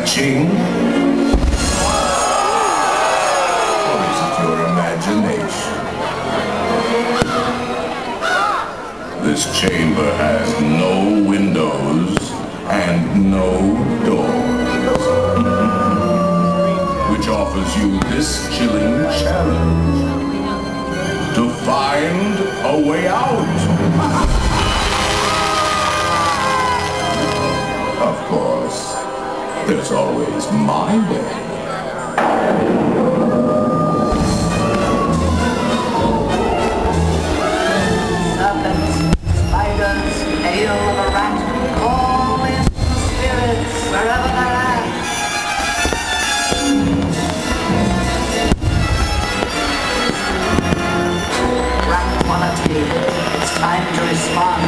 scratching? Or is it your imagination? This chamber has no windows and no doors, which offers you this chilling challenge: to find a way out. Of course, there's always my way. Serpents, spiders, tail of a rat, all in spirits wherever they're at. Tranquility, it's time to respond.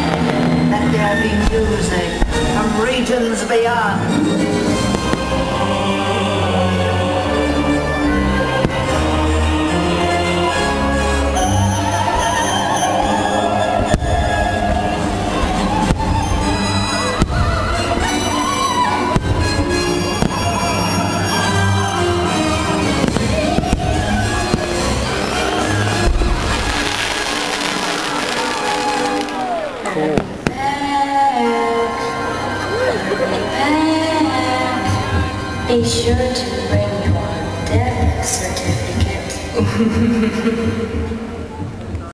Let there be music from regions beyond. Be sure to bring your death certificate.